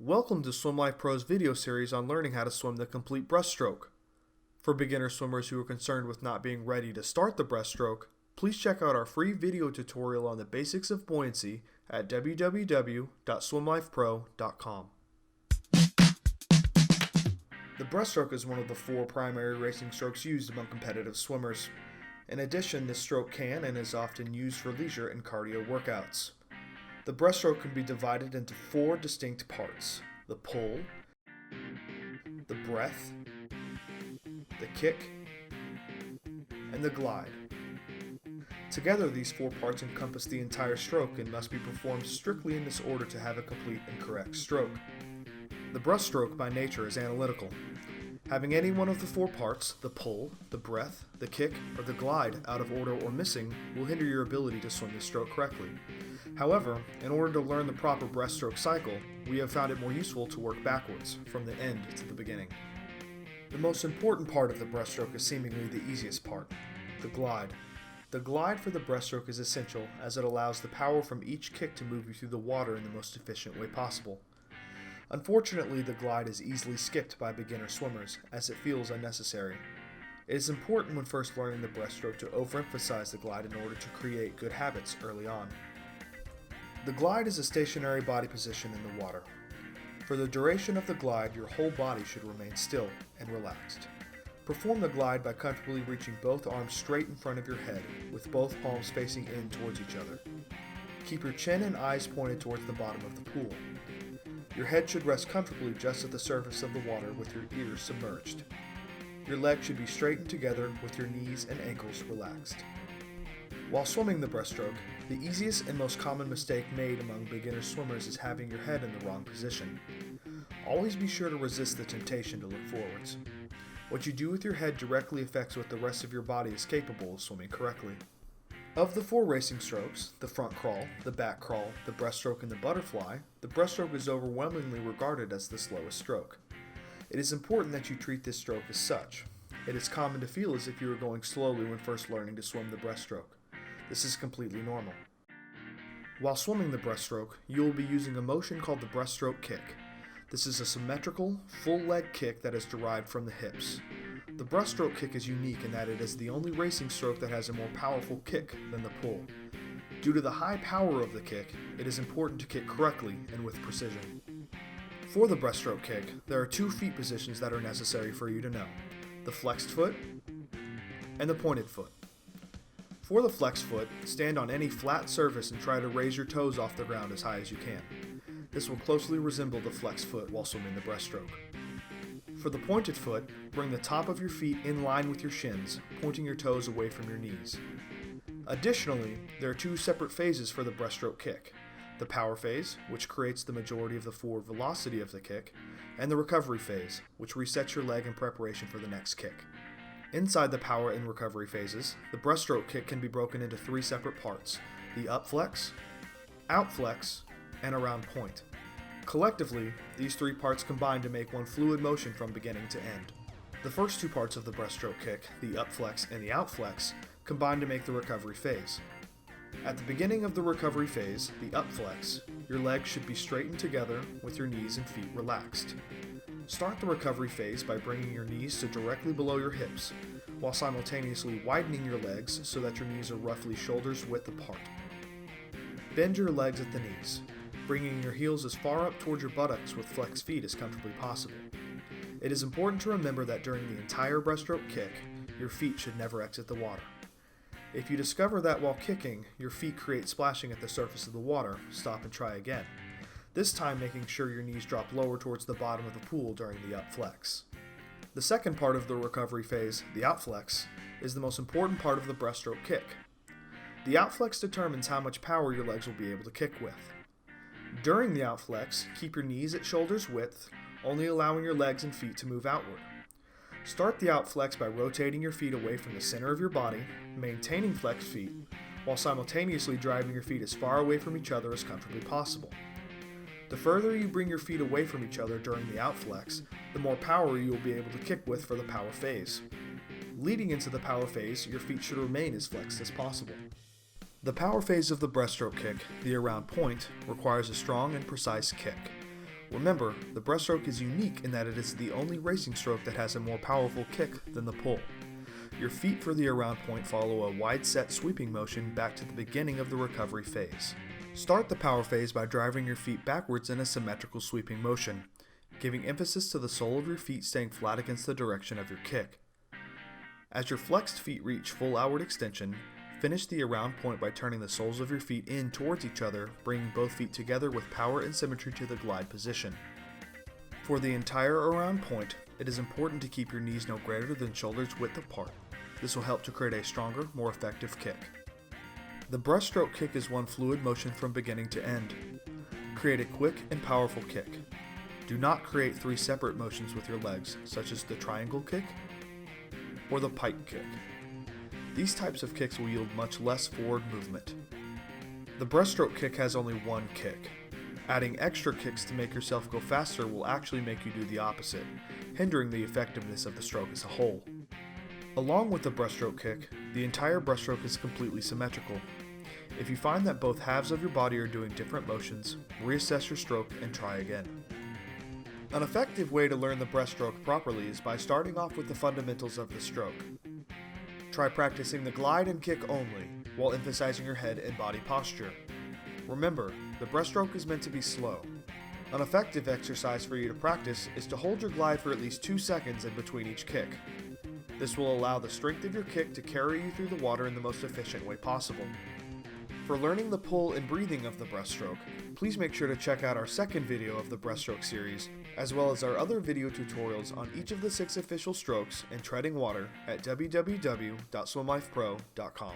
Welcome to SwimLifePro's video series on learning how to swim the complete breaststroke. For beginner swimmers who are concerned with not being ready to start the breaststroke, please check out our free video tutorial on the basics of buoyancy at www.swimlifepro.com. The breaststroke is one of the 4 primary racing strokes used among competitive swimmers. In addition, this stroke can and is often used for leisure and cardio workouts. The breaststroke can be divided into 4 distinct parts: the pull, the breath, the kick, and the glide. Together, these 4 parts encompass the entire stroke and must be performed strictly in this order to have a complete and correct stroke. The breaststroke by nature is analytical. Having any one of the 4 parts, the pull, the breath, the kick, or the glide, out of order or missing will hinder your ability to swim the stroke correctly. However, in order to learn the proper breaststroke cycle, we have found it more useful to work backwards, from the end to the beginning. The most important part of the breaststroke is seemingly the easiest part: the glide. The glide for the breaststroke is essential as it allows the power from each kick to move you through the water in the most efficient way possible. Unfortunately, the glide is easily skipped by beginner swimmers, as it feels unnecessary. It is important when first learning the breaststroke to overemphasize the glide in order to create good habits early on. The glide is a stationary body position in the water. For the duration of the glide, your whole body should remain still and relaxed. Perform the glide by comfortably reaching both arms straight in front of your head, with both palms facing in towards each other. Keep your chin and eyes pointed towards the bottom of the pool. Your head should rest comfortably just at the surface of the water with your ears submerged. Your legs should be straightened together with your knees and ankles relaxed. While swimming the breaststroke, the easiest and most common mistake made among beginner swimmers is having your head in the wrong position. Always be sure to resist the temptation to look forwards. What you do with your head directly affects what the rest of your body is capable of swimming correctly. Of the 4 racing strokes, the front crawl, the back crawl, the breaststroke, and the butterfly, the breaststroke is overwhelmingly regarded as the slowest stroke. It is important that you treat this stroke as such. It is common to feel as if you are going slowly when first learning to swim the breaststroke. This is completely normal. While swimming the breaststroke, you will be using a motion called the breaststroke kick. This is a symmetrical, full leg kick that is derived from the hips. The breaststroke kick is unique in that it is the only racing stroke that has a more powerful kick than the pull. Due to the high power of the kick, it is important to kick correctly and with precision. For the breaststroke kick, there are 2 feet positions that are necessary for you to know: the flexed foot and the pointed foot. For the flexed foot, stand on any flat surface and try to raise your toes off the ground as high as you can. This will closely resemble the flexed foot while swimming the breaststroke. For the pointed foot, bring the top of your feet in line with your shins, pointing your toes away from your knees. Additionally, there are 2 separate phases for the breaststroke kick: the power phase, which creates the majority of the forward velocity of the kick, and the recovery phase, which resets your leg in preparation for the next kick. Inside the power and recovery phases, the breaststroke kick can be broken into 3 separate parts: the up flex, out flex, and around point. Collectively, these 3 parts combine to make one fluid motion from beginning to end. The first 2 parts of the breaststroke kick, the up flex and the out flex, combine to make the recovery phase. At the beginning of the recovery phase, the up flex, your legs should be straightened together with your knees and feet relaxed. Start the recovery phase by bringing your knees to directly below your hips, while simultaneously widening your legs so that your knees are roughly shoulders width apart. Bend your legs at the knees, bringing your heels as far up towards your buttocks with flexed feet as comfortably possible. It is important to remember that during the entire breaststroke kick, your feet should never exit the water. If you discover that while kicking, your feet create splashing at the surface of the water, stop and try again. This time making sure your knees drop lower towards the bottom of the pool during the up flex. The second part of the recovery phase, the out flex, is the most important part of the breaststroke kick. The out flex determines how much power your legs will be able to kick with. During the out flex, keep your knees at shoulders width, only allowing your legs and feet to move outward. Start the out flex by rotating your feet away from the center of your body, maintaining flexed feet, while simultaneously driving your feet as far away from each other as comfortably possible. The further you bring your feet away from each other during the out flex, the more power you will be able to kick with for the power phase. Leading into the power phase, your feet should remain as flexed as possible. The power phase of the breaststroke kick, the around point, requires a strong and precise kick. Remember, the breaststroke is unique in that it is the only racing stroke that has a more powerful kick than the pull. Your feet for the around point follow a wide-set sweeping motion back to the beginning of the recovery phase. Start the power phase by driving your feet backwards in a symmetrical sweeping motion, giving emphasis to the sole of your feet staying flat against the direction of your kick. As your flexed feet reach full outward extension, finish the around point by turning the soles of your feet in towards each other, bringing both feet together with power and symmetry to the glide position. For the entire around point, it is important to keep your knees no greater than shoulders width apart. This will help to create a stronger, more effective kick. The breaststroke kick is one fluid motion from beginning to end. Create a quick and powerful kick. Do not create three separate motions with your legs, such as the triangle kick or the pike kick. These types of kicks will yield much less forward movement. The breaststroke kick has only one kick. Adding extra kicks to make yourself go faster will actually make you do the opposite, hindering the effectiveness of the stroke as a whole. Along with the breaststroke kick, the entire breaststroke is completely symmetrical. If you find that both halves of your body are doing different motions, reassess your stroke and try again. An effective way to learn the breaststroke properly is by starting off with the fundamentals of the stroke. Try practicing the glide and kick only, while emphasizing your head and body posture. Remember, the breaststroke is meant to be slow. An effective exercise for you to practice is to hold your glide for at least 2 seconds in between each kick. This will allow the strength of your kick to carry you through the water in the most efficient way possible. For learning the pull and breathing of the breaststroke, please make sure to check out our second video of the breaststroke series, as well as our other video tutorials on each of the 6 official strokes and treading water at www.swimlifepro.com.